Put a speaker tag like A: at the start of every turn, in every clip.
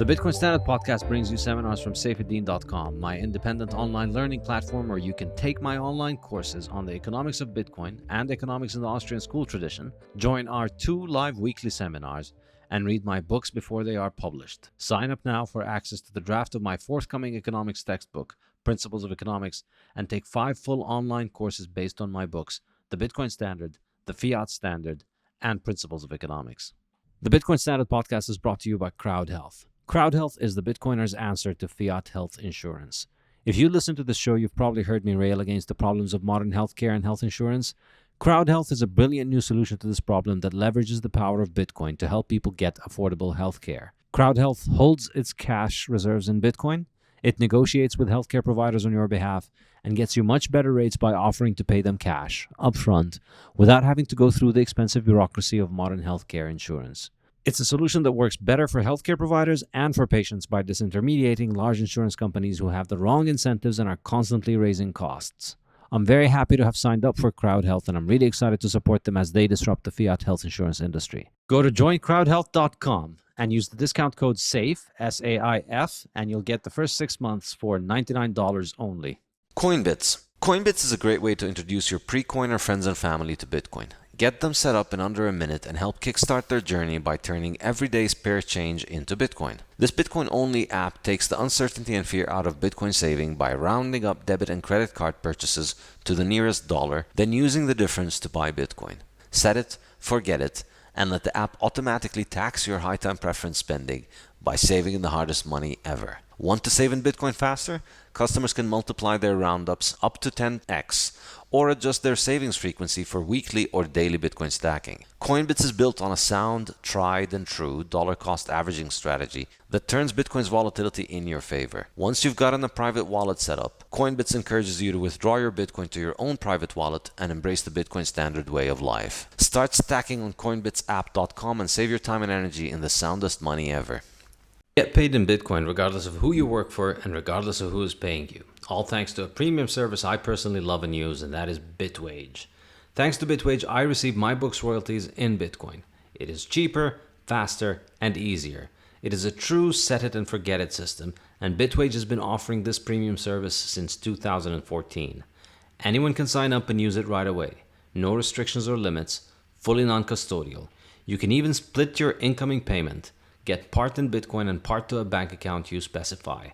A: The Bitcoin Standard podcast brings you seminars from Saifedean.com, my independent online learning platform where you can take my online courses on the economics of Bitcoin and economics in the Austrian school tradition, join our 2 live weekly seminars, and read my books before they are published. Sign up now for access to the draft of my forthcoming economics textbook, Principles of Economics, and take 5 full online courses based on my books, The Bitcoin Standard, The Fiat Standard, and Principles of Economics. The Bitcoin Standard podcast is brought to you by Crowd Health. Crowd Health is the Bitcoiner's answer to fiat health insurance. If you listen to this show, you've probably heard me rail against the problems of modern healthcare and health insurance. Crowd Health is a brilliant new solution to this problem that leverages the power of Bitcoin to help people get affordable healthcare. Crowd Health holds its cash reserves in Bitcoin. It negotiates with healthcare providers on your behalf and gets you much better rates by offering to pay them cash, upfront, without having to go through the expensive bureaucracy of modern healthcare insurance. It's a solution that works better for healthcare providers and for patients by disintermediating large insurance companies who have the wrong incentives and are constantly raising costs. I'm very happy to have signed up for Crowd Health, and I'm really excited to support them as they disrupt the fiat health insurance industry. Go to joincrowdhealth.com and use the discount code SAIF, S-A-I-F, and you'll get the first 6 months for $99 only.
B: Coinbits. Coinbits is a great way to introduce your pre-coiner friends and family to Bitcoin. Get them set up in under a minute and help kickstart their journey by turning everyday spare change into Bitcoin. This Bitcoin-only app takes the uncertainty and fear out of Bitcoin saving by rounding up debit and credit card purchases to the nearest dollar, then using the difference to buy Bitcoin. Set it, forget it, and let the app automatically tax your high-time preference spending by saving the hardest money ever. Want to save in Bitcoin faster? Customers can multiply their roundups up to 10x or adjust their savings frequency for weekly or daily Bitcoin stacking. Coinbits is built on a sound, tried and true dollar cost averaging strategy that turns Bitcoin's volatility in your favor. Once you've gotten a private wallet set up, Coinbits encourages you to withdraw your Bitcoin to your own private wallet and embrace the Bitcoin Standard way of life. Start stacking on coinbitsapp.com and save your time and energy in the soundest money ever.
A: Get paid in Bitcoin regardless of who you work for and regardless of who is paying you. All thanks to a premium service I personally love and use, and that is Bitwage. Thanks to Bitwage, I receive my books' royalties in Bitcoin. It is cheaper, faster, and easier. It is a true set it and forget it system, and Bitwage has been offering this premium service since 2014. Anyone can sign up and use it right away. No restrictions or limits, fully non-custodial. You can even split your incoming payment. Get part in Bitcoin and part to a bank account you specify.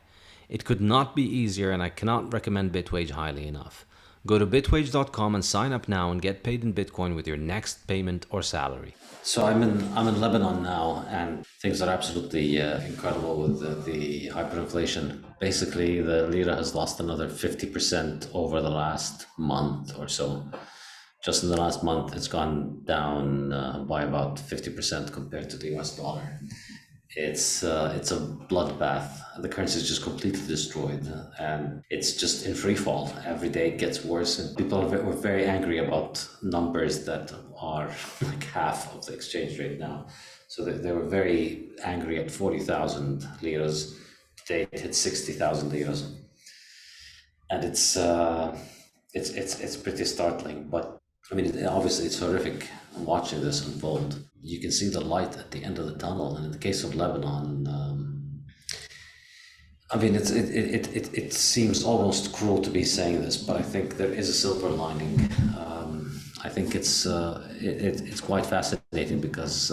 A: It could not be easier, and I cannot recommend Bitwage highly enough. Go to bitwage.com and sign up now and get paid in Bitcoin with your next payment or salary.
C: So I'm in Lebanon now, and things are absolutely incredible with the hyperinflation. Basically, the lira has lost another 50% over the last month or so. Just in the last month, it's gone down by about 50% compared to the US dollar. It's a bloodbath. The currency is just completely destroyed, and it's just in free fall. Every day it gets worse, and people were very angry about numbers that are like half of the exchange rate now. So they were very angry at 40,000 liras. Today it hit 60,000 liras, and it's pretty startling. But I mean, obviously it's horrific watching this unfold. You can see the light at the end of the tunnel, and in the case of Lebanon, I mean, it seems almost cruel to be saying this, but I think there is a silver lining. I think it's quite fascinating because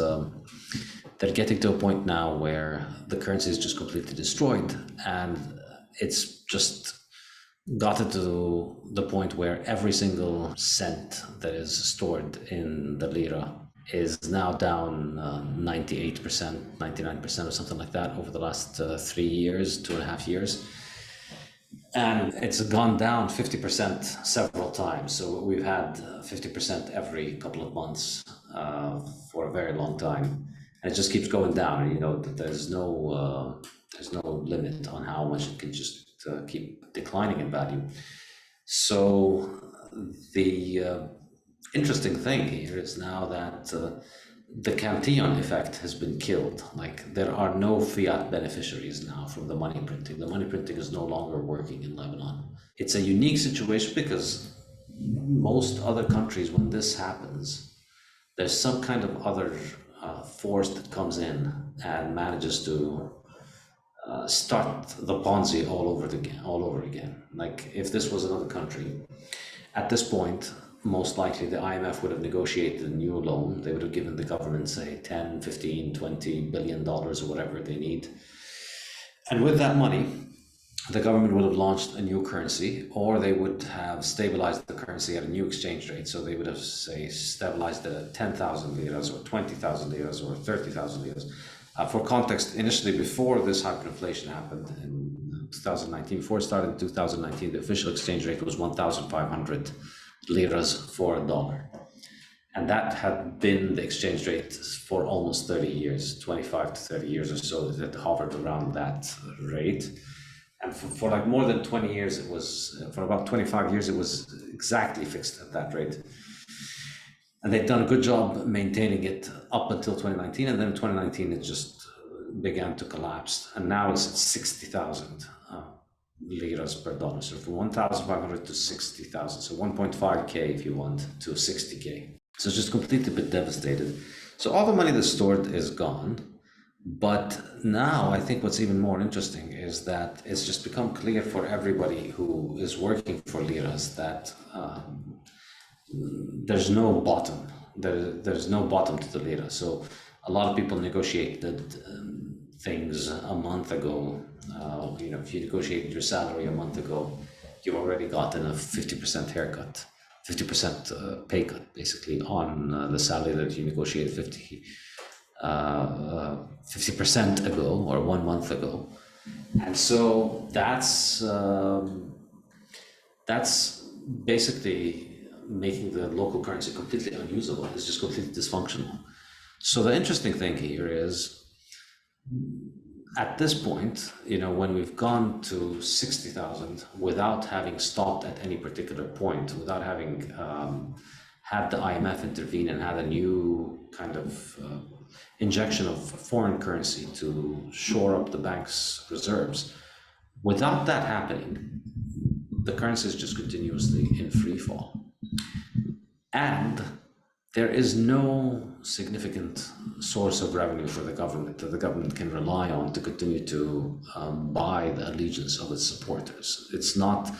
C: they're getting to a point now where the currency is just completely destroyed, and it's just gotten to the point where every single cent that is stored in the lira is now down 98%, 99% or something like that over the last 3 years, 2.5 years. And it's gone down 50% several times. So we've had 50% every couple of months for a very long time. And it just keeps going down. You know, there's no limit on how much it can just keep declining in value. So the interesting thing here is now that the Cantillon effect has been killed. Like, there are no fiat beneficiaries now from the money printing. The money printing is no longer working in Lebanon. It's a unique situation because most other countries, when this happens, there's some kind of other force that comes in and manages to start the Ponzi all over again. Like if this was another country, at this point, most likely the IMF would have negotiated a new loan. They would have given the government, say, 10, 15, 20 billion dollars or whatever they need. And with that money, the government would have launched a new currency, or they would have stabilized the currency at a new exchange rate. So they would have, say, stabilized it at 10,000 liras or 20,000 liras or 30,000 liras. For context, initially, before this hyperinflation happened in 2019, before it started in 2019, the official exchange rate was 1,500 liras for a dollar. And that had been the exchange rate for almost 30 years, 25 to 30 years or so, that hovered around that rate. And for like more than 20 years, it was, for about 25 years, it was exactly fixed at that rate. And they've done a good job maintaining it up until 2019. And then in 2019, it just began to collapse. And now it's at 60,000 liras per dollar. So from 1,500 to 60,000. So 1.5K if you want to 60K. So it's just completely been devastated. So all the money that's stored is gone. But now I think what's even more interesting is that it's just become clear for everybody who is working for liras that there's no bottom. There's no bottom to the lira. So a lot of people negotiated things a month ago. If you negotiated your salary a month ago, you've already gotten a 50% haircut, 50% pay cut, basically, on the salary that you negotiated 50% ago or 1 month ago. And so that's basically making the local currency completely unusable. It's just completely dysfunctional. So the interesting thing here is, at this point, when we've gone to 60,000 without having stopped at any particular point, without having had the IMF intervene and had a new kind of injection of foreign currency to shore up the bank's reserves, without that happening, the currency is just continuously in free fall. And there is no significant source of revenue for the government that the government can rely on to continue to buy the allegiance of its supporters. It's not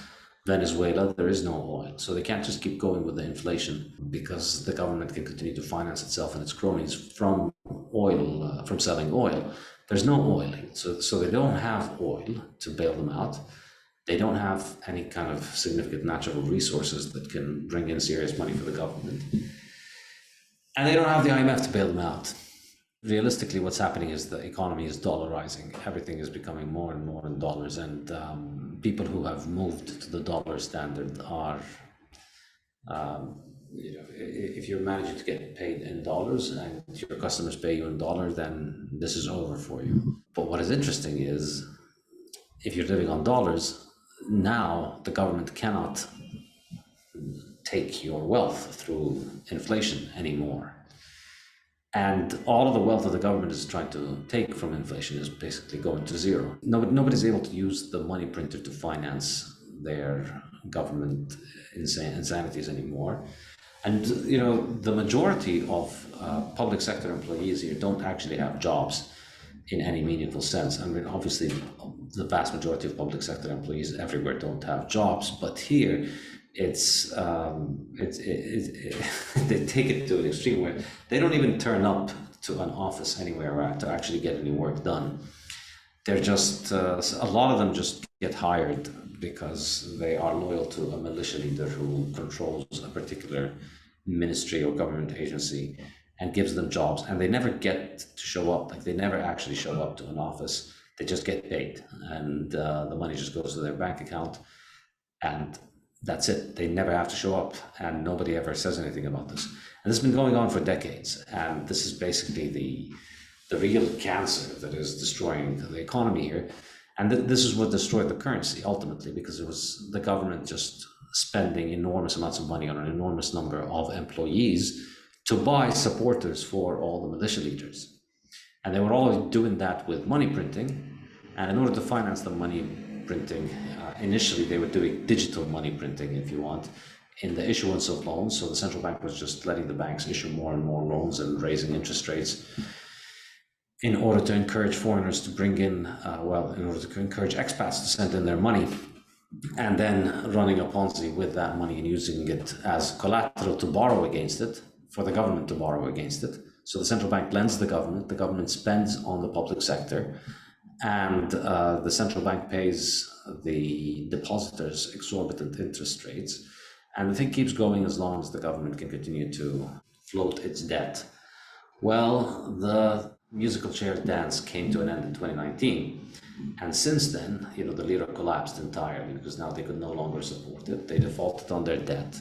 C: Venezuela, there is no oil. So they can't just keep going with the inflation because the government can continue to finance itself and its cronies from oil, from selling oil. There's no oil. So they don't have oil to bail them out. They don't have any kind of significant natural resources that can bring in serious money for the government. And they don't have the IMF to bail them out. Realistically, what's happening is the economy is dollarizing. Everything is becoming more and more in dollars. And people who have moved to the dollar standard are, if you're managing to get paid in dollars and your customers pay you in dollars, then this is over for you. But what is interesting is, if you're living on dollars, now the government cannot take your wealth through inflation anymore. And all of the wealth that the government is trying to take from inflation is basically going to zero. Nobody's able to use the money printer to finance their government insanities anymore. And the majority of public sector employees here don't actually have jobs in any meaningful sense. I mean, obviously, the vast majority of public sector employees everywhere don't have jobs, but here they take it to an extreme where they don't even turn up to an office anywhere to actually get any work done. They're just a lot of them just get hired because they are loyal to a militia leader who controls a particular ministry or government agency and gives them jobs, and they never get to show up. Like, they never actually show up to an office. They just get paid, and the money just goes to their bank account, and that's it. They never have to show up, and nobody ever says anything about this. And this has been going on for decades, and this is basically the real cancer that is destroying the economy here. And this is what destroyed the currency ultimately, because it was the government just spending enormous amounts of money on an enormous number of employees to buy supporters for all the militia leaders. And they were all doing that with money printing. And in order to finance the money printing, initially they were doing digital money printing, if you want, in the issuance of loans. So the central bank was just letting the banks issue more and more loans and raising interest rates. in order to encourage foreigners to bring in, in order to encourage expats to send in their money, and then running a Ponzi with that money and using it as collateral to borrow against it, for the government to borrow against it. So the central bank lends the government spends on the public sector, and the central bank pays the depositors exorbitant interest rates. And the thing keeps going as long as the government can continue to float its debt. Well, the musical chair dance came to an end in 2019. And since then, the lira collapsed entirely because now they could no longer support it. They defaulted on their debt.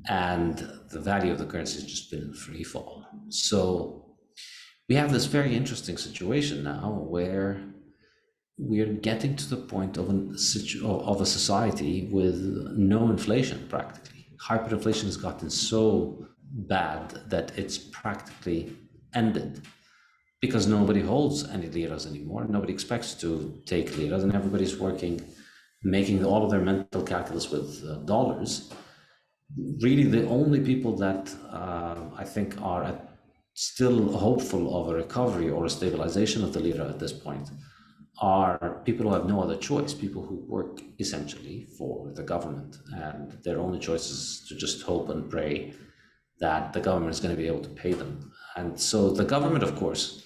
C: And the value of the currency has just been in free fall. So we have this very interesting situation now where we're getting to the point of a society with no inflation practically. Hyperinflation has gotten so bad that it's practically ended because nobody holds any liras anymore. Nobody expects to take liras, and everybody's making all of their mental calculus with dollars. Really, the only people that I think are still hopeful of a recovery or a stabilization of the lira at this point are people who have no other choice, people who work essentially for the government, and their only choice is to just hope and pray that the government is going to be able to pay them. And so the government, of course,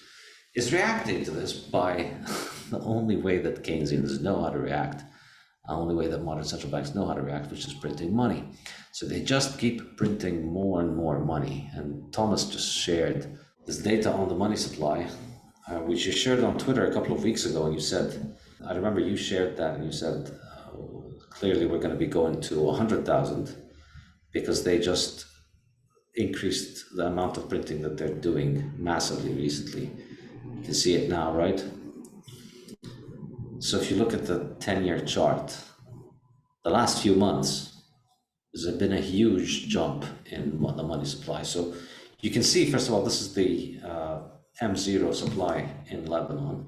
C: is reacting to this by the only way that Keynesians know how to react, the only way that modern central banks know how to react, which is printing money. So they just keep printing more and more money. And Thomas just shared this data on the money supply, which you shared on Twitter a couple of weeks ago, and you said, I remember you shared that, and you said, clearly we're going to be going to 100,000 because they just increased the amount of printing that they're doing massively recently. You can see it now, right? So if you look at the 10-year chart, the last few months, there's been a huge jump in the money supply. So you can see, first of all, this is the M0 supply in Lebanon.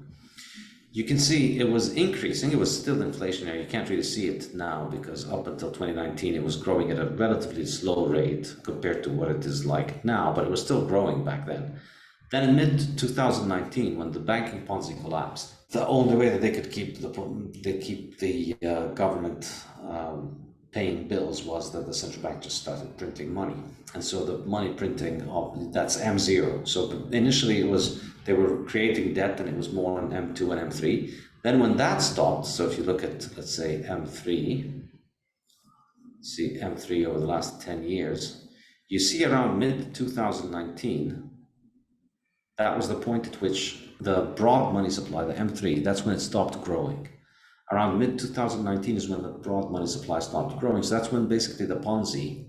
C: You can see it was increasing. It was still inflationary. You can't really see it now because up until 2019, it was growing at a relatively slow rate compared to what it is like now, but it was still growing back then. Then in mid-2019, when the banking Ponzi collapsed, the only way that they could keep the government paying bills was that the central bank just started printing money. And so the money printing, that's M0. So initially they were creating debt and it was more on M2 and M3. Then when that stopped, so if you look at, let's say, M3 over the last 10 years, you see around mid-2019, that was the point at which the broad money supply, the M3, that's when it stopped growing. Around mid-2019 is when the broad money supply stopped growing. So that's when basically the Ponzi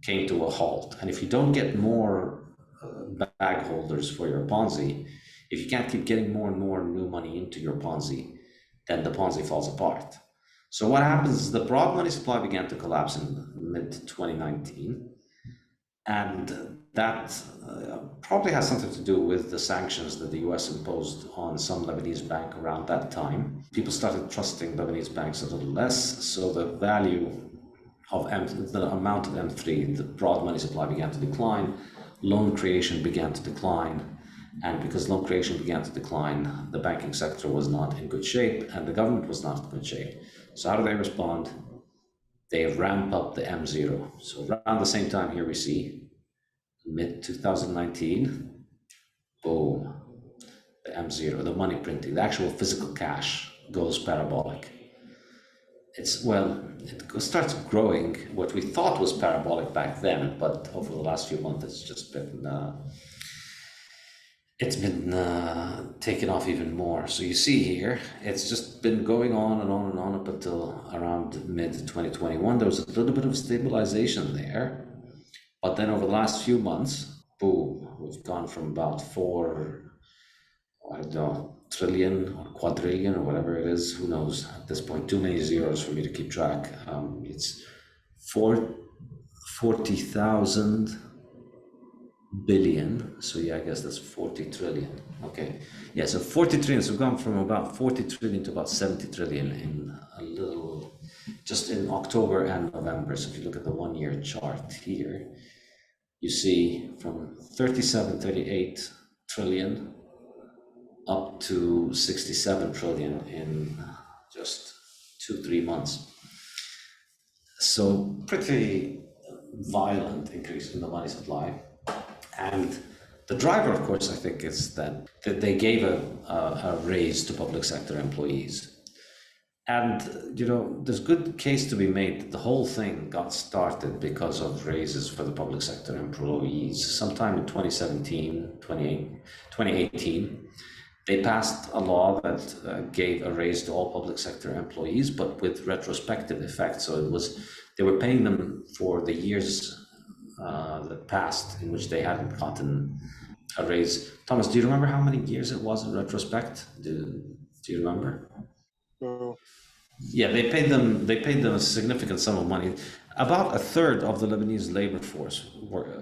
C: came to a halt. And if you don't get more bag holders for your Ponzi, if you can't keep getting more and more new money into your Ponzi, then the Ponzi falls apart. So what happens is the broad money supply began to collapse in mid-2019. And that probably has something to do with the sanctions that the US imposed on some Lebanese bank around that time. People started trusting Lebanese banks a little less, so the value of the amount of M3, the broad money supply, began to decline. Loan creation began to decline. And because loan creation began to decline, the banking sector was not in good shape and the government was not in good shape. So how do they respond? They ramp up the M0. So around the same time here we see mid-2019, boom, the M0, the money printing, the actual physical cash goes parabolic. It starts growing what we thought was parabolic back then, but over the last few months it's just been taken off even more. So you see here, it's just been going on and on and on up until around mid-2021. There was a little bit of stabilization there, but then over the last few months, boom, we've gone from about 4 trillion or quadrillion or whatever it is, who knows at this point, too many zeros for me to keep track. It's 40,000 billion, so yeah, I guess that's 40 trillion. Okay, yeah, so 40 trillion, so we've gone from about 40 trillion to about 70 trillion in just in October and November. So if you look at the 1-year chart here, you see from 38 trillion up to 67 trillion in just 2-3 months. So pretty violent increase in the money supply. And the driver, of course, I think is that they gave a raise to public sector employees. And, there's good case to be made that the whole thing got started because of raises for the public sector employees. Sometime in 2018, they passed a law that gave a raise to all public sector employees, but with retrospective effect. So they were paying them for the years that passed in which they hadn't gotten a raise. Thomas, do you remember how many years it was in retrospect? Do you remember?
D: So
C: Yeah, they paid them. They paid them a significant sum of money. About a third of the Lebanese labor force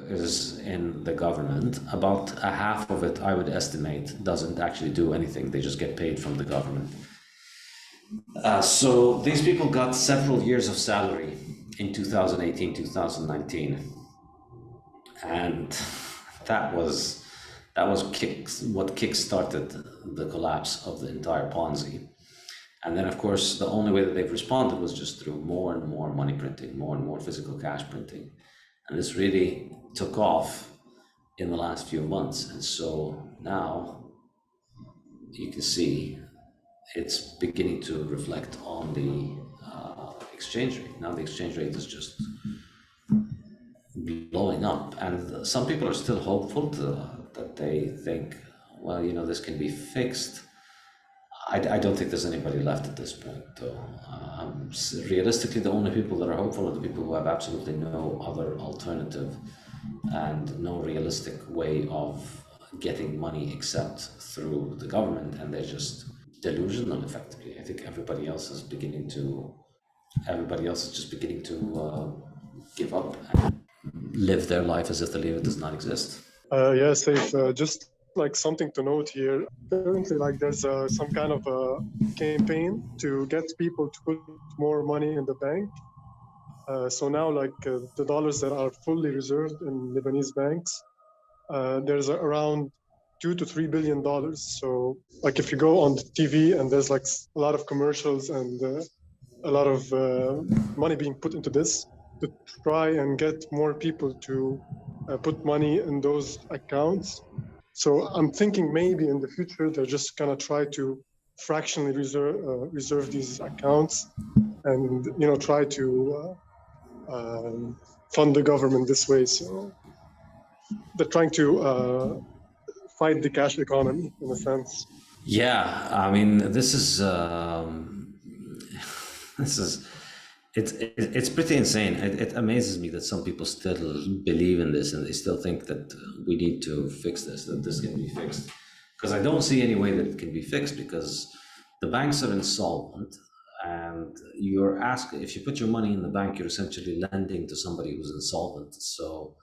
C: is in the government. About a half of it, I would estimate, doesn't actually do anything. They just get paid from the government. So these people got several years of salary in 2018, 2019, and that was what kick-started the collapse of the entire Ponzi. And then, of course, the only way that they've responded was just through more and more money printing, more and more physical cash printing. And this really took off in the last few months. And so now you can see it's beginning to reflect on the exchange rate. Now the exchange rate is just blowing up. And some people are still hopeful that they think, well, this can be fixed. I don't think there's anybody left at this point, though. Realistically, the only people that are hopeful are the people who have absolutely no other alternative and no realistic way of getting money except through the government, and they're just delusional, effectively. I think everybody else is just beginning to give up and live their life as if the lira does not exist.
D: yeah, Saif, just like something to note here. Currently, like there's some kind of a campaign to get people to put more money in the bank. So now, like the dollars that are fully reserved in Lebanese banks, there's around $2 to $3 billion. So, like if you go on the TV and there's like a lot of commercials and a lot of money being put into this to try and get more people to put money in those accounts. So I'm thinking maybe in the future they're just gonna try to fractionally reserve these accounts, and try to fund the government this way. So they're trying to fight the cash economy in a sense.
C: Yeah, I mean, it's pretty insane. It amazes me that some people still believe in this and they still think that we need to fix this, that this can be fixed. Because I don't see any way that it can be fixed, because the banks are insolvent, and if you put your money in the bank, you're essentially lending to somebody who's insolvent. So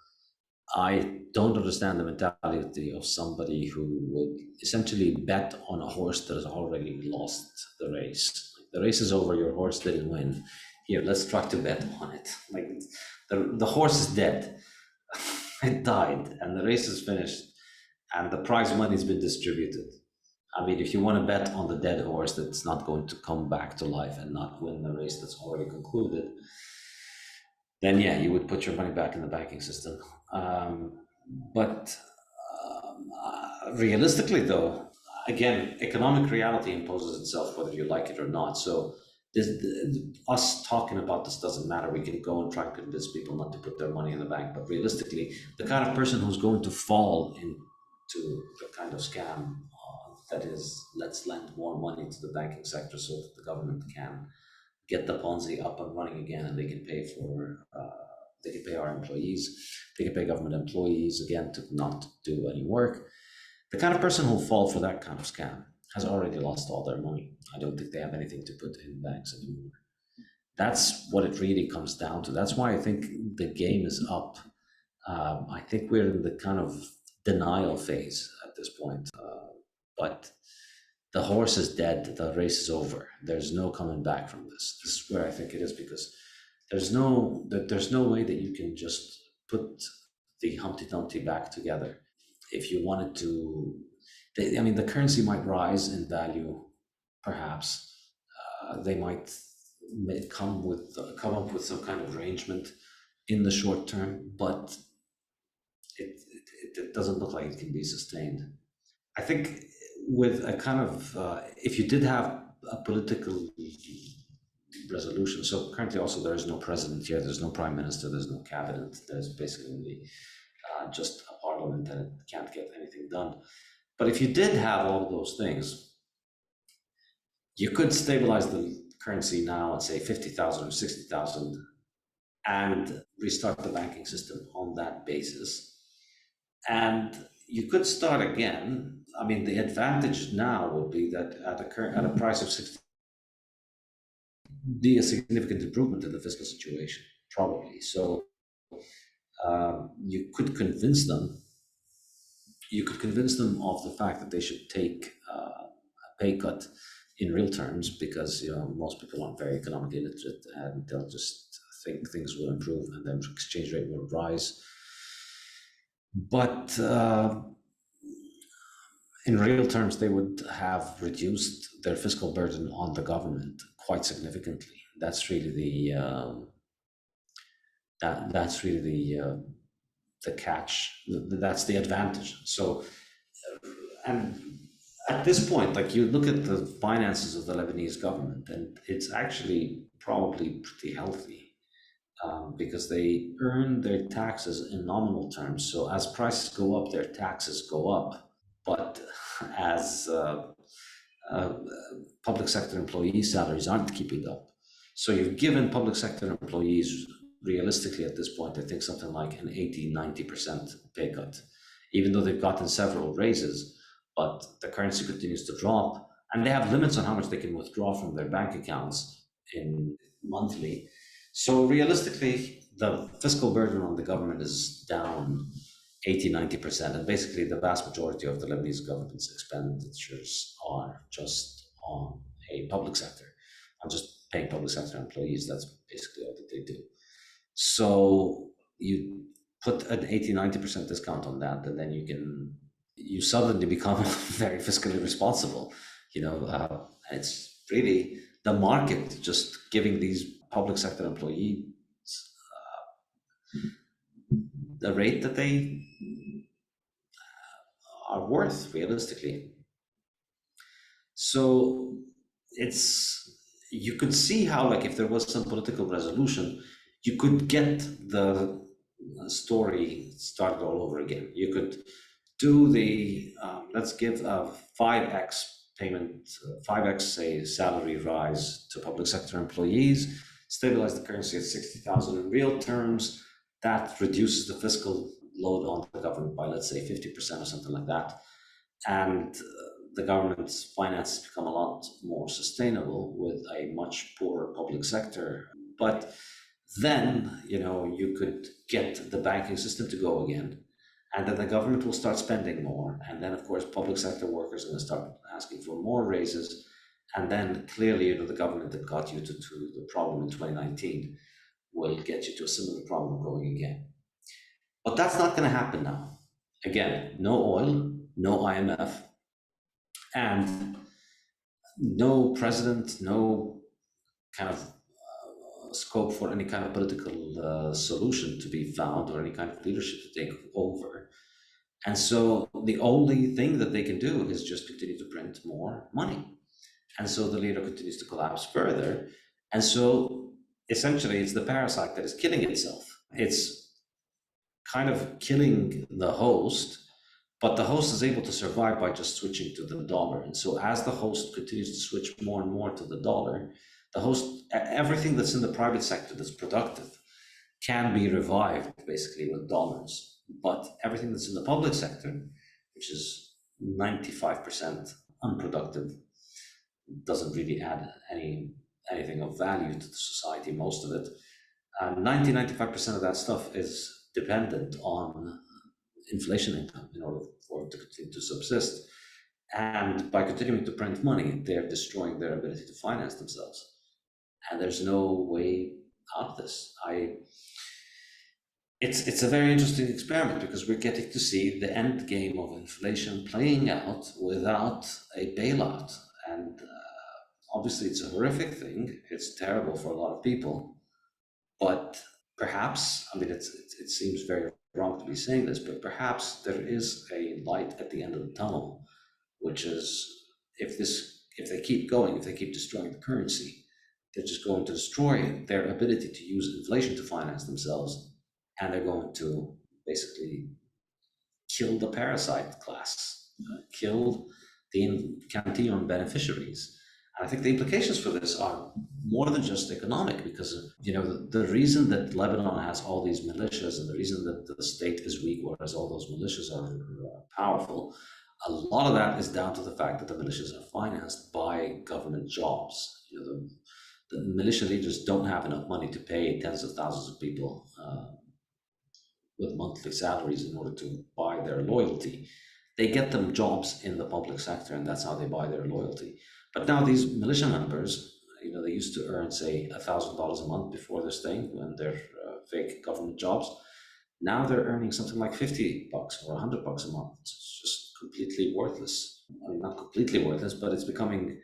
C: I don't understand the mentality of somebody who would essentially bet on a horse that has already lost the race. The race is over, your horse didn't win. Here, let's try to bet on it. Like the horse is dead. It died, and the race is finished, and the prize money's been distributed. I mean, if you want to bet on the dead horse that's not going to come back to life and not win the race that's already concluded, then yeah, you would put your money back in the banking system. But realistically, though, again, economic reality imposes itself whether you like it or not. So us talking about this doesn't matter. We can go and try and convince people not to put their money in the bank. But realistically, the kind of person who's going to fall into the kind of scam that is, let's lend more money to the banking sector so that the government can get the Ponzi up and running again, and they can pay our employees, they can pay government employees again to not do any work. The kind of person who'll fall for that kind of scam has already lost all their money. I don't think they have anything to put in banks anymore. That's what it really comes down to. That's why I think the game is up. I think we're in the kind of denial phase at this point. But the horse is dead, the race is over. There's no coming back from this. This is where I think it is, because there's no way that you can just put the Humpty Dumpty back together. If you wanted to I mean, the currency might rise in value, perhaps. They might come up with some kind of arrangement in the short term, but it doesn't look like it can be sustained. I think with a kind of if you did have a political resolution. So currently, also there is no president here. There's no prime minister. There's no cabinet. There's basically just a parliament, and it can't get anything done. But if you did have all of those things, you could stabilize the currency now at say 50,000 or 60,000, and restart the banking system on that basis. And you could start again. I mean, the advantage now would be that at a price of 60, be a significant improvement in the fiscal situation, probably. So you could convince them. You could convince them of the fact that they should take a pay cut in real terms, because most people aren't very economically literate, and they'll just think things will improve and then exchange rate will rise. But in real terms, they would have reduced their fiscal burden on the government quite significantly. That's really the catch. That's the advantage. So, and at this point, like, you look at the finances of the Lebanese government, and it's actually probably pretty healthy. Because they earn their taxes in nominal terms. So as prices go up, their taxes go up. But as public sector employee salaries aren't keeping up. So you've given public sector employees, realistically at this point, I think something like an 80-90% pay cut, even though they've gotten several raises, but the currency continues to drop, and they have limits on how much they can withdraw from their bank accounts in monthly. So realistically, the fiscal burden on the government is down 80-90%, and basically the vast majority of the Lebanese government's expenditures are just on a public sector. I'm just paying public sector employees. That's basically all that they do. So you put an 80-90% discount on that, and then you suddenly become very fiscally responsible. It's really the market just giving these public sector employees the rate that they are worth, realistically. So you could see how, like, if there was some political resolution, you could get the story started all over again. You could do let's give a 5x payment, 5x, say, salary rise to public sector employees, stabilize the currency at 60,000 in real terms. That reduces the fiscal load on the government by, let's say, 50% or something like that. And the government's finances become a lot more sustainable with a much poorer public sector. But then, you could get the banking system to go again, and then the government will start spending more. And then, of course, public sector workers are going to start asking for more raises. And then clearly, the government that got you to the problem in 2019 will get you to a similar problem going again. But that's not going to happen now. Again, no oil, no IMF, and no president, no kind of scope for any kind of political solution to be found, or any kind of leadership to take over. And so the only thing that they can do is just continue to print more money. And so the leader continues to collapse further. And so essentially, it's the parasite that is killing itself. It's kind of killing the host, but the host is able to survive by just switching to the dollar. And so as the host continues to switch more and more to the dollar, the host, everything that's in the private sector that's productive can be revived basically with dollars. But everything that's in the public sector, which is 95% unproductive, doesn't really add anything of value to the society, most of it. 90-95% of that stuff is dependent on inflation income in order for it to continue to subsist. And by continuing to print money, they're destroying their ability to finance themselves. And there's no way out of this. it's a very interesting experiment because we're getting to see the end game of inflation playing out without a bailout. And obviously, it's a horrific thing. It's terrible for a lot of people. But perhaps, I mean, it seems very wrong to be saying this, but perhaps there is a light at the end of the tunnel, which is if they keep going, if they keep destroying the currency, they're just going to destroy their ability to use inflation to finance themselves, and they're going to basically kill the parasite class, kill the cantillon beneficiaries. And I think the implications for this are more than just economic, because the reason that Lebanon has all these militias and the reason that the state is weak, whereas all those militias are powerful, a lot of that is down to the fact that the militias are financed by government jobs. The militia leaders don't have enough money to pay tens of thousands of people with monthly salaries in order to buy their loyalty. They get them jobs in the public sector, and that's how they buy their loyalty. But now these militia members, they used to earn, say, $1,000 a month before this thing when they're fake government jobs. Now they're earning something like $50 or $100 a month. It's just completely worthless. I mean, not completely worthless, but it's becoming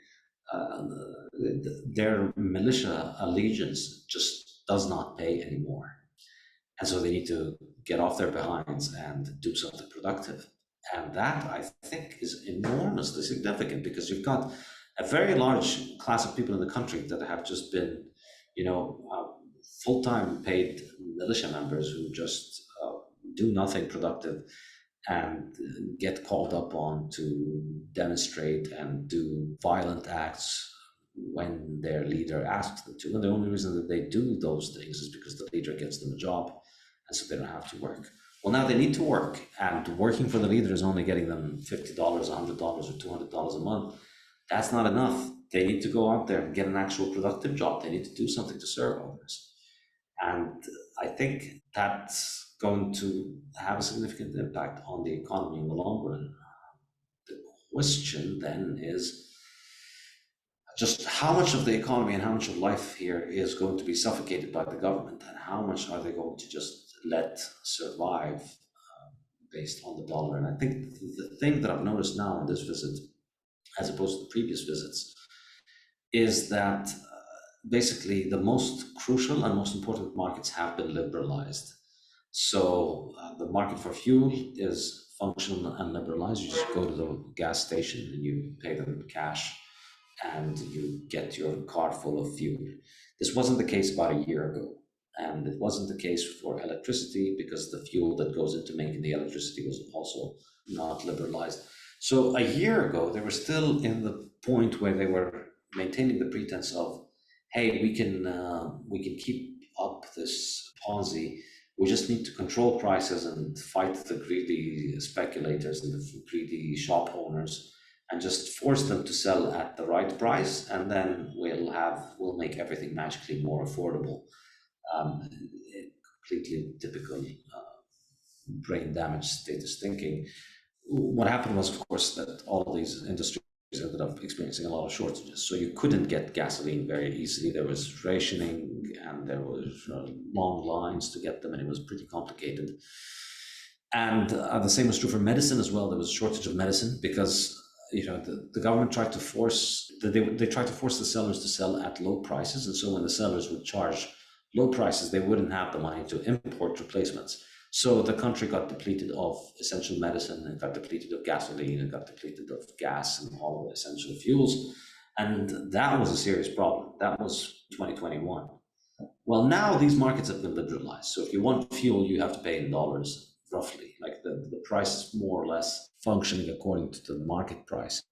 C: their militia allegiance just does not pay anymore. And so they need to get off their behinds and do something productive. And that, I think, is enormously significant, because you've got a very large class of people in the country that have just been, full-time paid militia members who just do nothing productive and get called up on to demonstrate and do violent acts when their leader asks them to. And the only reason that they do those things is because the leader gives them a job, and so they don't have to work. Well, now they need to work, and working for the leader is only getting them $50, $100, or $200 a month. That's not enough. They need to go out there and get an actual productive job. They need to do something to serve others. And I think that's going to have a significant impact on the economy in the long run. The question then is just how much of the economy and how much of life here is going to be suffocated by the government, and how much are they going to just let survive based on the dollar. And I think the thing that I've noticed now on this visit, as opposed to previous visits, is that basically the most crucial and most important markets have been liberalized. So the market for fuel is functional and liberalized. You just go to the gas station and you pay them cash, and you get your car full of fuel. This wasn't the case about a year ago. And it wasn't the case for electricity, because the fuel that goes into making the electricity was also not liberalized. So a year ago, they were still in the point where they were maintaining the pretense of, hey, we can keep up this ponzi. We just need to control prices and fight the greedy speculators and the greedy shop owners, and just force them to sell at the right price, and then we'll make everything magically more affordable. Completely typical brain damage status thinking. What happened was, of course, that all of these industries ended up experiencing a lot of shortages. So you couldn't get gasoline very easily. There was rationing, and there was long lines to get them, and it was pretty complicated. And the same was true for medicine as well. There was a shortage of medicine because the government tried to force they tried to force the sellers to sell at low prices, and so when the sellers would charge low prices, they wouldn't have the money to import replacements. So the country got depleted of essential medicine, and got depleted of gasoline, and got depleted of gas and all of the essential fuels. And that was a serious problem. That was 2021. Well, now these markets have been liberalized. So if you want fuel, you have to pay in dollars, roughly. Like the price is more or less functioning according to the market price.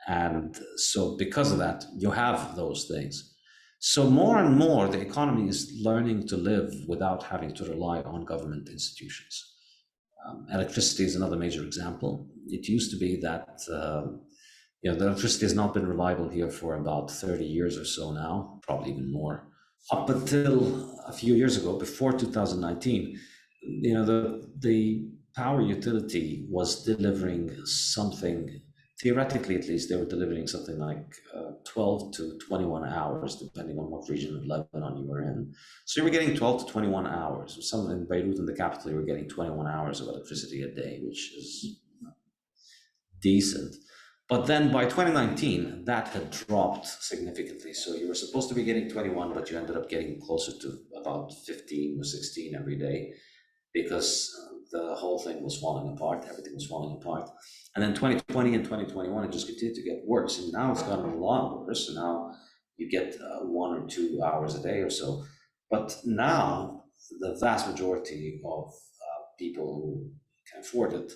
C: And so because of that, you have those things. So more and more, the economy is learning to live without having to rely on government institutions. Electricity is another major example. It used to be that the electricity has not been reliable here for about 30 years or so now, probably even more. Up until a few years ago, before 2019, the power utility was delivering something theoretically at least, they were delivering something like 12 to 21 hours, depending on what region of Lebanon you were in. So you were getting 12 to 21 hours. Some in Beirut, in the capital, you were getting 21 hours of electricity a day, which is decent. But then by 2019, that had dropped significantly. So you were supposed to be getting 21, but you ended up getting closer to about 15 or 16 every day, because the whole thing was falling apart. Everything was falling apart. And then 2020 and 2021, it just continued to get worse. And now it's gotten a lot worse. So now you get 1 or 2 hours a day or so. But now the vast majority of people who can afford it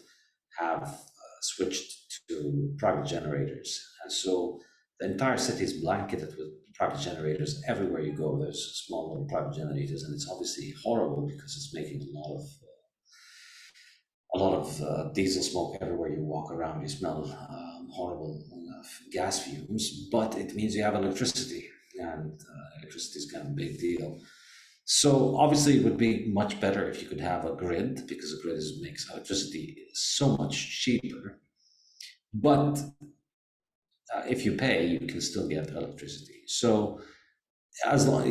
C: have switched to private generators. And so the entire city is blanketed with private generators. Everywhere you go, there's small little private generators, and it's obviously horrible because it's making a lot of diesel smoke everywhere you walk around. You smell horrible gas fumes, but it means you have electricity, and electricity is kind of a big deal. So obviously, it would be much better if you could have a grid, because a grid makes electricity so much cheaper. But if you pay, you can still get electricity. So as long,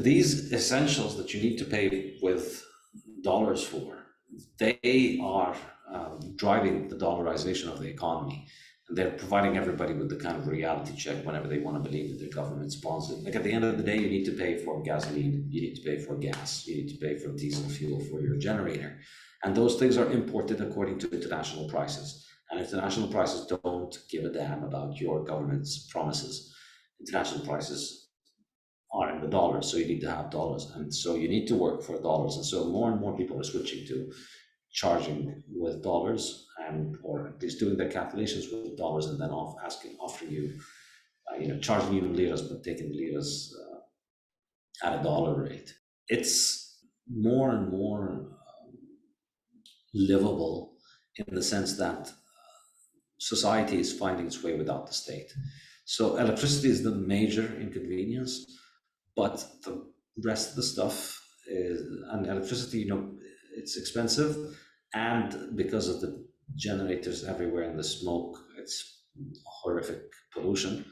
C: these essentials that you need to pay with dollars for, they are driving the dollarization of the economy. And they're providing everybody with the kind of reality check whenever they want to believe that their government's sponsoring. Like at the end of the day, you need to pay for gasoline, you need to pay for gas, you need to pay for diesel fuel for your generator. And those things are imported according to international prices. And international prices don't give a damn about your government's promises. International prices are in the dollars, so you need to have dollars. And so you need to work for dollars. And so more and more people are switching to charging with dollars, or at least doing their calculations with dollars, and then offering you, charging you in liras, but taking liras at a dollar rate. It's more and more livable in the sense that society is finding its way without the state. So electricity is the major inconvenience, but the rest of the stuff and electricity, it's expensive, and because of the generators everywhere and the smoke, it's horrific pollution.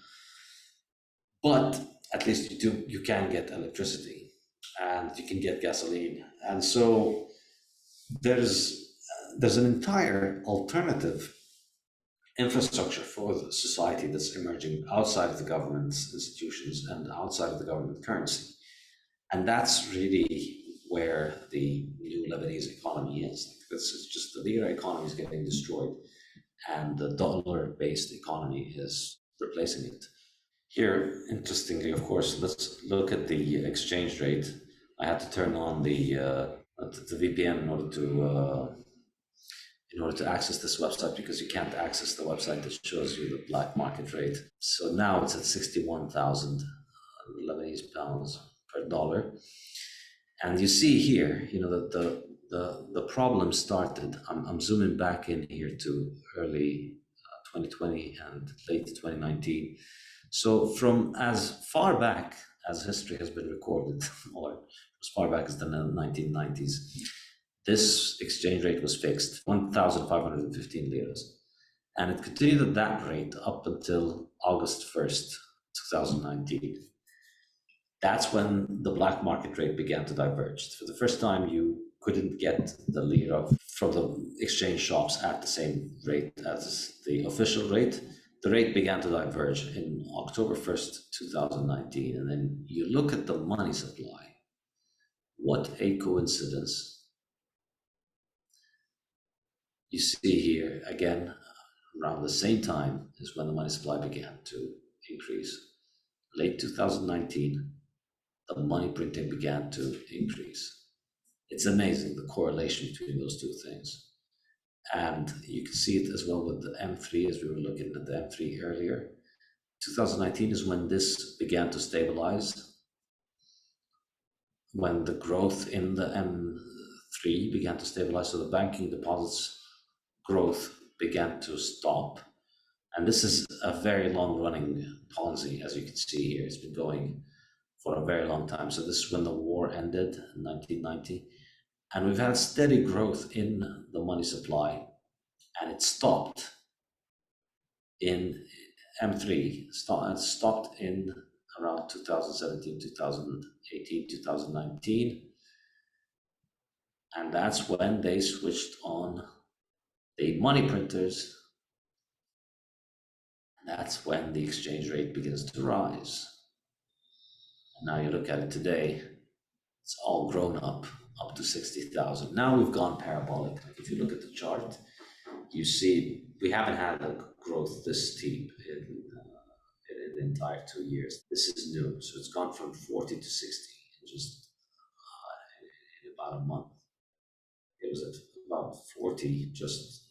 C: But at least you can get electricity, and you can get gasoline, and so there's an entire alternative infrastructure for the society that's emerging outside of the government's institutions and outside of the government currency. And that's really where the new Lebanese economy is. This is just the lira economy is getting destroyed, and the dollar-based economy is replacing it. Here, interestingly, of course, let's look at the exchange rate. I had to turn on the VPN in order to access this website, because you can't access the website that shows you the black market rate. So now it's at 61,000 Lebanese pounds per dollar. And you see here, that the problem started. I'm zooming back in here to early 2020 and late 2019. So from as far back as history has been recorded, or as far back as the 1990s, this exchange rate was fixed, 1,515 liras. And it continued at that rate up until August 1st, 2019. That's when the black market rate began to diverge. For the first time, you couldn't get the lira from the exchange shops at the same rate as the official rate. The rate began to diverge in October 1st, 2019. And then you look at the money supply. What a coincidence. You see here, again, around the same time is when the money supply began to increase. Late 2019, the money printing began to increase. It's amazing, the correlation between those two things. And you can see it as well with the M3, as we were looking at the M3 earlier. 2019 is when this began to stabilize, when the growth in the M3 began to stabilize, so the banking deposits growth began to stop. And this is a very long-running ponzi, as you can see here. It's been going for a very long time. So this is when the war ended in 1990. And we've had steady growth in the money supply, and it stopped in M3 stopped in around 2017, 2018, 2019. And that's when they switched on the money printers. And that's when the exchange rate begins to rise. And now you look at it today, it's all grown up to 60,000. Now we've gone parabolic. If you look at the chart, you see we haven't had a growth this steep in the entire 2 years. This is new. So it's gone from 40 to 60 in just in about a month. It was at about 40, just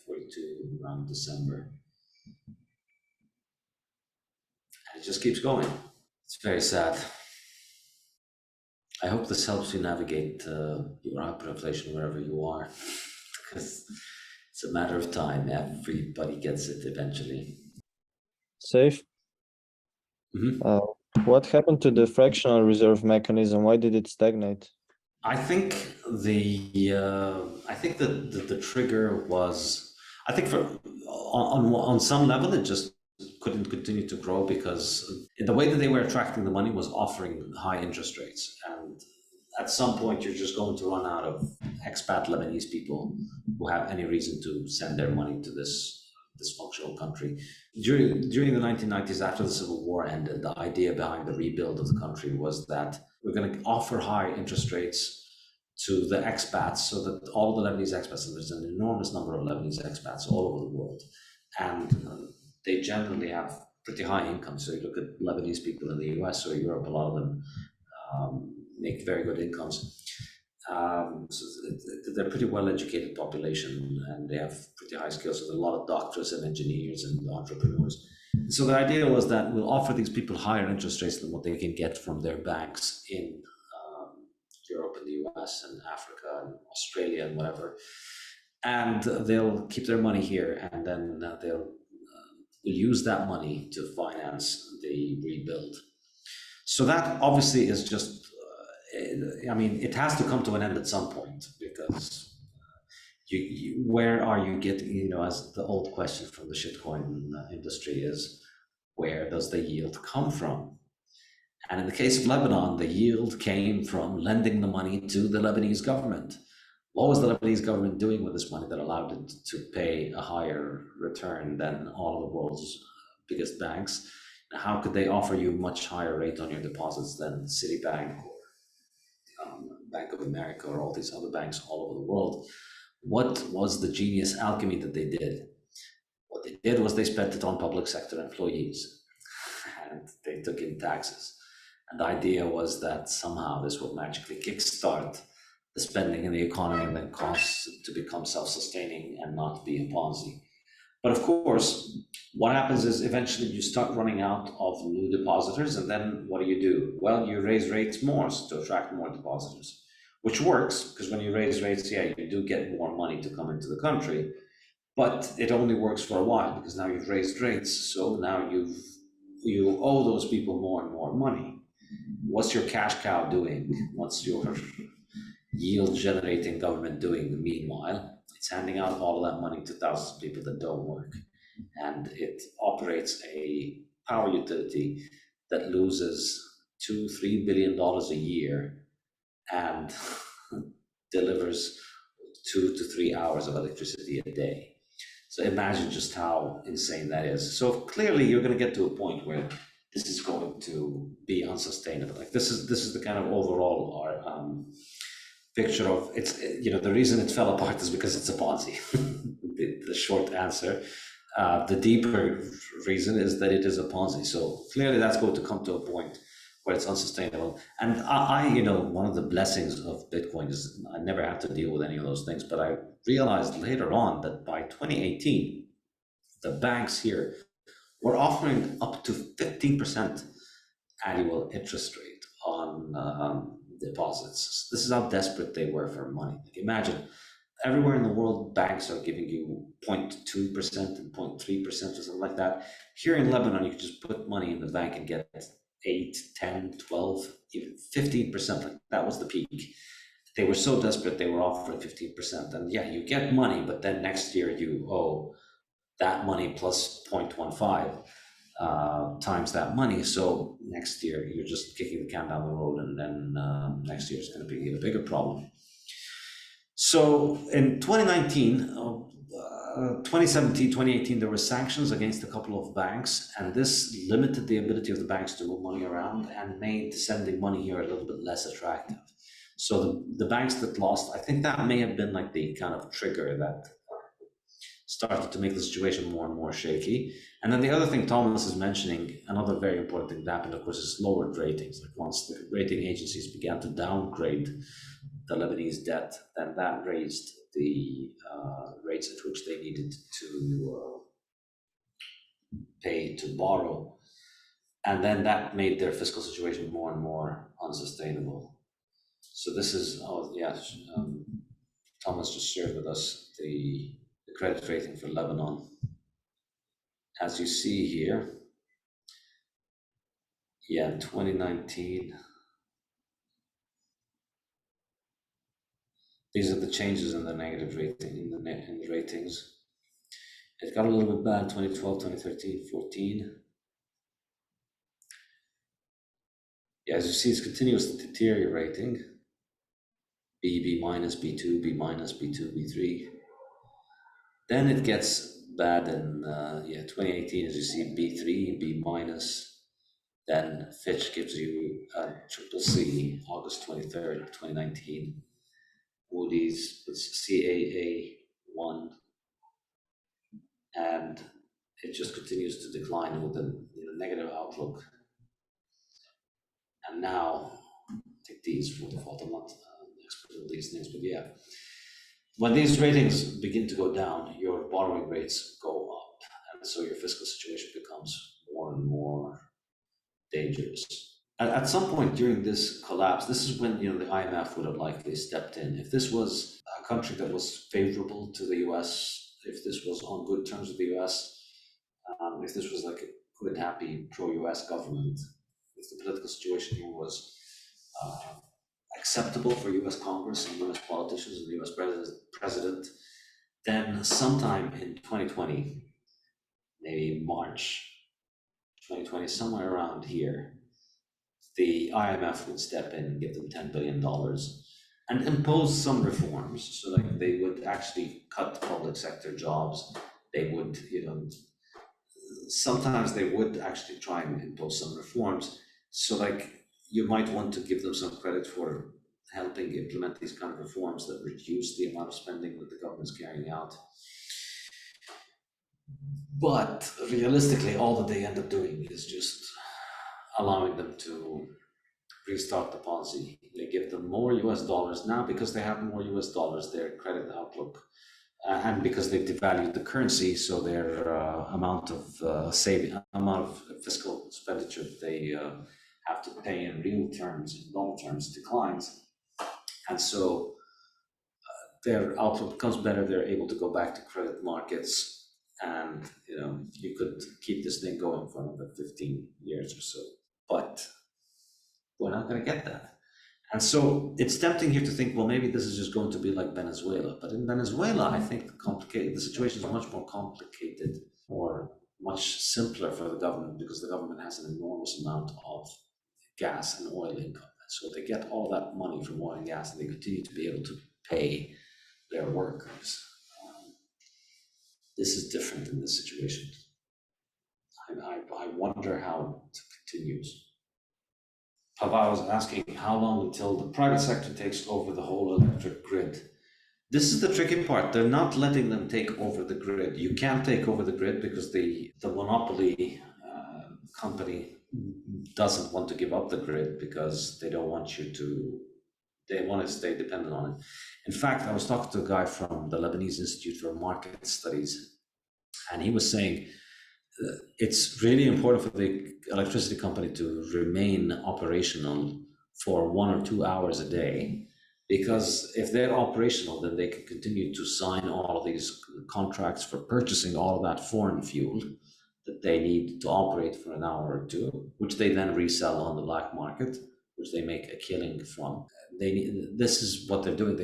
C: 42 around December. And it just keeps going. It's very sad. I hope this helps you navigate your hyperinflation wherever you are, because it's a matter of time. Everybody gets it eventually.
E: Safe. What happened to the fractional reserve mechanism? Why did it stagnate?
C: I think the trigger was, I think on some level it just couldn't continue to grow because the way that they were attracting the money was offering high interest rates, and at some point you're just going to run out of expat Lebanese people who have any reason to send their money to this dysfunctional country. During the 1990s, after the Civil War ended, the idea behind the rebuild of the country was that we're going to offer high interest rates to the expats so that all the Lebanese expats, and there's an enormous number of Lebanese expats all over the world, and they generally have pretty high incomes. So you look at Lebanese people in the US or Europe, a lot of them make very good incomes. So they're a pretty well-educated population, and they have pretty high skills. So there are a lot of doctors and engineers and entrepreneurs. So the idea was that we'll offer these people higher interest rates than what they can get from their banks in Europe and the US and Africa and Australia and whatever. And they'll keep their money here, and then they'll use that money to finance the rebuild. So that obviously is just, it has to come to an end at some point, because where are you getting, as the old question from the shitcoin industry is, where does the yield come from? And in the case of Lebanon, the yield came from lending the money to the Lebanese government. What was the Lebanese government doing with this money that allowed it to pay a higher return than all of the world's biggest banks? How could they offer you much higher rate on your deposits than Citibank or Bank of America or all these other banks all over the world? What was the genius alchemy that they did? What they did was they spent it on public sector employees, and they took in taxes. And the idea was that somehow this would magically kickstart the spending in the economy and then cause it to become self-sustaining and not be a Ponzi. But of course, what happens is eventually you start running out of new depositors, and then what do? Well, you raise rates more to attract more depositors, which works, because when you raise rates, you do get more money to come into the country, but it only works for a while, because now you've raised rates, so now you owe those people more and more money. What's your cash cow doing? What's your yield generating government doing meanwhile? It's handing out all of that money to thousands of people that don't work. And it operates a power utility that loses $2-3 billion a year and delivers 2 to 3 hours of electricity a day. So imagine just how insane that is. So clearly you're going to get to a point where this is going to be unsustainable. Like this is the kind of overall picture of it's. The reason it fell apart is because it's a Ponzi. the short answer. The deeper reason is that it is a Ponzi. So clearly that's going to come to a point where it's unsustainable. And I one of the blessings of Bitcoin is I never have to deal with any of those things. But I realized later on that by 2018, the banks here were offering up to 15% annual interest rate on deposits. This is how desperate they were for money. Like imagine, everywhere in the world, banks are giving you 0.2% and 0.3% or something like that. Here in Lebanon, you can just put money in the bank and get 8, 10, 12, even 15%. Like that was the peak. They were so desperate, they were offering 15%. And you get money, but then next year you owe that money plus 0.15 times that money. So next year you're just kicking the can down the road, and then next year is going to be a bigger problem. So in 2017, 2018, there were sanctions against a couple of banks, and this limited the ability of the banks to move money around and made sending money here a little bit less attractive. So the banks that lost, I think that may have been like the kind of trigger that started to make the situation more and more shaky. And then the other thing Thomas is mentioning, another very important thing that happened, of course, is lowered ratings. Like once the rating agencies began to downgrade the Lebanese debt, then that raised the rates at which they needed to pay to borrow. And then that made their fiscal situation more and more unsustainable. So this is, Thomas just shared with us the credit rating for Lebanon. As you see here, in 2019, these are the changes in the negative rating, in the ratings. It got a little bit bad 2012, 2013, 14. Yeah, as you see, it's continuously deteriorating. B minus, B2, B minus, B2, B3. Then it gets bad in 2018, as you see, B3, B minus. Then Fitch gives you a triple C, August 23rd, 2019. Moody's puts CAA1, and it just continues to decline with a negative outlook. And now, I think these will default. I'm not expert in these things, but yeah. When these ratings begin to go down, your borrowing rates go up, and so your fiscal situation becomes more and more dangerous. At some point during this collapse, this is when the IMF would have likely stepped in. If this was a country that was favorable to the US, if this was on good terms with the US, if this was like a good, happy pro-US government, if the political situation here was acceptable for US Congress and US politicians and the US president, then sometime in 2020, maybe March 2020, somewhere around here, the IMF would step in and give them $10 billion and impose some reforms. So like they would actually cut public sector jobs. They would, sometimes they would actually try and impose some reforms. So like you might want to give them some credit for helping implement these kind of reforms that reduce the amount of spending that the government's carrying out. But realistically, all that they end up doing is just allowing them to restart the ponzi. They give them more US dollars now because they have more US dollars, their credit outlook, and because they've devalued the currency, so their amount of fiscal expenditure they have to pay in real terms, in dollar terms, declines. And so their outlook becomes better. They're able to go back to credit markets, and you could keep this thing going for another 15 years or so. But we're not going to get that. And so it's tempting here to think, well, maybe this is just going to be like Venezuela. But in Venezuela, I think the situation is much more complicated, or much simpler for the government, because the government has an enormous amount of gas and oil income. So they get all that money from oil and gas, and they continue to be able to pay their workers. This is different in this situation. I wonder how it continues. Pava was asking how long until the private sector takes over the whole electric grid. This is the tricky part. They're not letting them take over the grid. You can't take over the grid because the monopoly company doesn't want to give up the grid, because they don't want they want to stay dependent on it. In fact, I was talking to a guy from the Lebanese Institute for Market Studies, and he was saying it's really important for the electricity company to remain operational for 1 or 2 hours a day, because if they're operational, then they can continue to sign all of these contracts for purchasing all of that foreign fuel that they need to operate for an hour or two, which they then resell on the black market, which they make a killing from. This is what they're doing.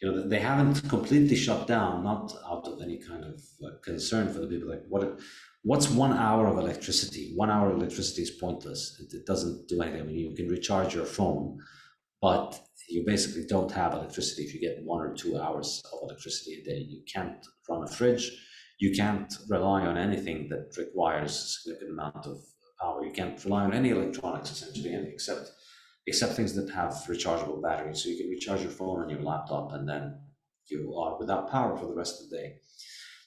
C: they haven't completely shut down, not out of any kind of concern for the people. Like, what's 1 hour of electricity? 1 hour of electricity is pointless. It doesn't do anything. I mean, you can recharge your phone, but you basically don't have electricity if you get 1 or 2 hours of electricity a day. You can't run a fridge. You can't rely on anything that requires a significant amount of power. You can't rely on any electronics, essentially, except things that have rechargeable batteries. So you can recharge your phone and your laptop, and then you are without power for the rest of the day.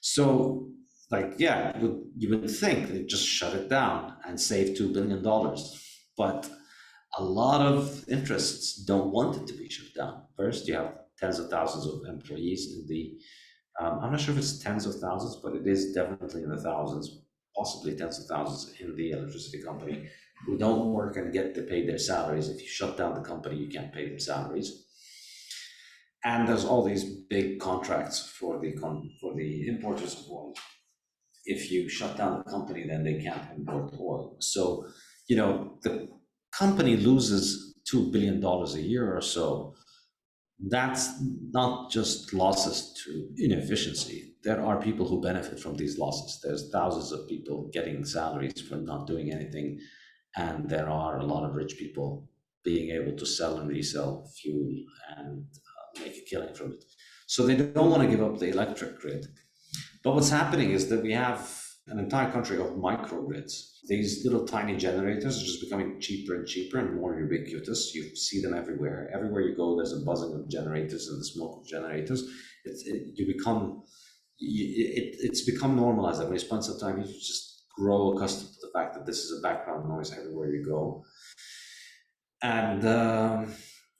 C: So, like, yeah, you would think they'd just shut it down and save $2 billion. But a lot of interests don't want it to be shut down. First, you have tens of thousands of employees in the, I'm not sure if it's tens of thousands, but it is definitely in the thousands, possibly tens of thousands in the electricity company, who don't work and get to pay their salaries. If you shut down the company, you can't pay them salaries. And there's all these big contracts for the importers of oil. If you shut down the company, then they can't import oil. So, the company loses $2 billion a year or so. That's not just losses to inefficiency. There are people who benefit from these losses. There's thousands of people getting salaries for not doing anything. And there are a lot of rich people being able to sell and resell fuel and make a killing from it. So they don't want to give up the electric grid. But what's happening is that we have an entire country of microgrids. These little tiny generators are just becoming cheaper and cheaper and more ubiquitous. You see them everywhere. Everywhere you go, there's a buzzing of generators and the smoke of generators. It's become normalized. When you spend some time, you just grow accustomed to the fact that this is a background noise everywhere you go. And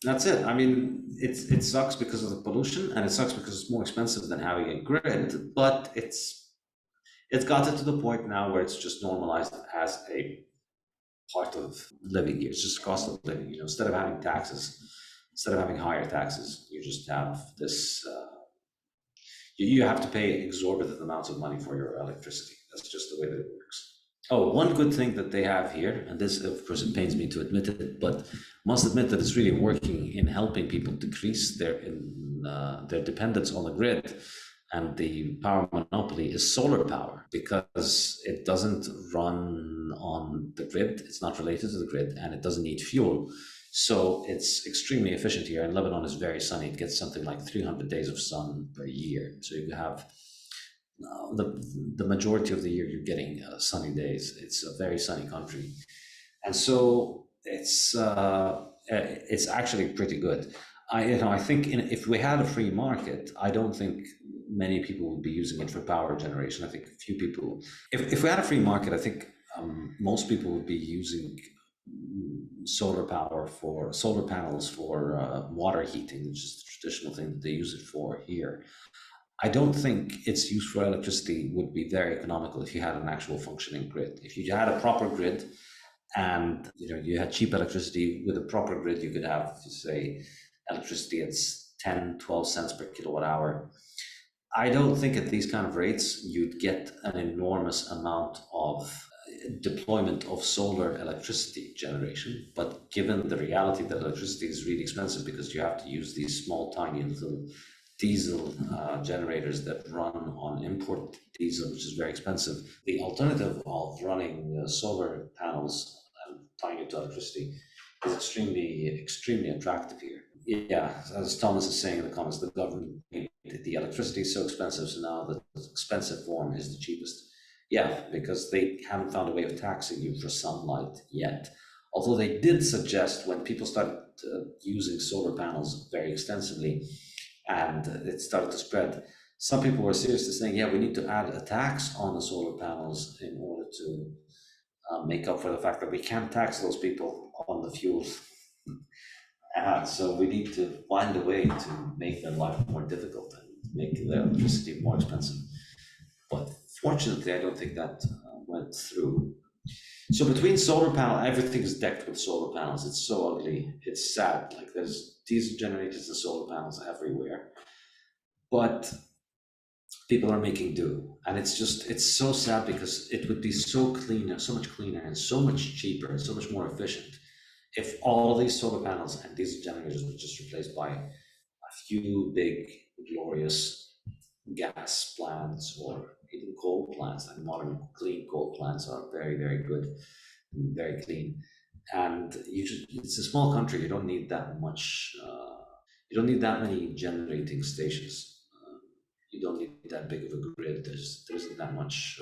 C: that's it. I mean, it sucks because of the pollution, and it sucks because it's more expensive than having a grid, but it's gotten to the point now where it's just normalized as a part of living here. It's just cost of living. Instead of having higher taxes, you just have this. You have to pay exorbitant amounts of money for your electricity. That's just the way that it works. Oh, one good thing that they have here, and this, of course, it pains me to admit it, but must admit that it's really working in helping people decrease their dependence on the grid and the power monopoly, is solar power, because it doesn't run on the grid, it's not related to the grid, and it doesn't need fuel. So it's extremely efficient here, and Lebanon is very sunny. It gets something like 300 days of sun per year. So you have the majority of the year you're getting sunny days. It's a very sunny country, and so it's actually pretty good. I think if we had a free market, I don't think many people would be using it for power generation. I think a few people. If we had a free market, I think most people would be using solar panels for water heating, which is the traditional thing that they use it for here. I don't think its use for electricity would be very economical if you had an actual functioning grid. If you had a proper grid and you had cheap electricity with a proper grid, you could have, say, electricity at 10, 12 cents per kilowatt hour. I don't think at these kind of rates you'd get an enormous amount of deployment of solar electricity generation. But given the reality that electricity is really expensive because you have to use these small, tiny little diesel generators that run on import diesel, which is very expensive, the alternative of running solar panels and tying it to electricity is extremely attractive here. Yeah, as Thomas is saying in the comments, the government made the electricity is so expensive, so now the expensive form is the cheapest. Yeah, because they haven't found a way of taxing you for sunlight yet. Although they did suggest, when people started using solar panels very extensively and it started to spread, some people were seriously saying, yeah, we need to add a tax on the solar panels in order to make up for the fact that we can't tax those people on the fuels. So we need to find a way to make their life more difficult and make their electricity more expensive. But fortunately, I don't think that went through. So between solar panel, everything is decked with solar panels. It's so ugly. It's sad. Like, there's diesel generators and solar panels everywhere. But people are making do. And it's so sad, because it would be so cleaner, so much cleaner and so much cheaper and so much more efficient if all these solar panels and diesel generators were just replaced by a few big, glorious gas plants or even coal plants, like modern clean coal plants are very, very good and very clean. And it's a small country. You don't need that much. You don't need that many generating stations. You don't need that big of a grid. There isn't that much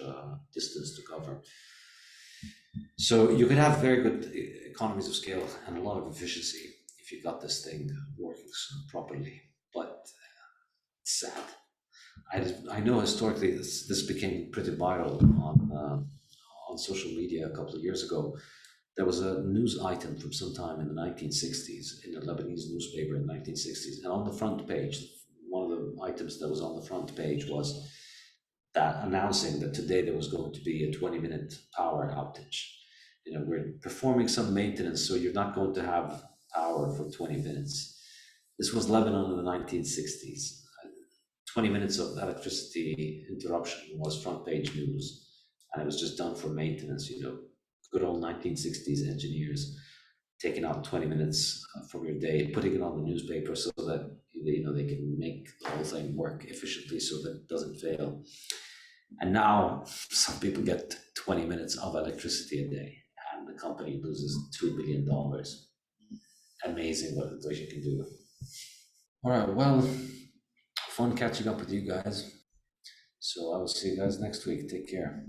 C: distance to cover. So you could have very good economies of scale and a lot of efficiency if you got this thing working properly. But it's sad. I know historically this became pretty viral on social media a couple of years ago. There was a news item from sometime in the 1960s in a Lebanese newspaper in the 1960s, and on the front page, one of the items that was on the front page was that announcing that today there was going to be a 20-minute power outage. You know, we're performing some maintenance, so you're not going to have power for 20 minutes. This was Lebanon in the 1960s. 20 minutes of electricity interruption was front page news, and it was just done for maintenance, you know, good old 1960s engineers taking out 20 minutes from your day, putting it on the newspaper so that, you know, they can make the whole thing work efficiently so that it doesn't fail. And now some people get 20 minutes of electricity a day, and the company loses $2 billion. Amazing what you can do. All right, well, fun catching up with you guys. So I will see you guys next week. Take care.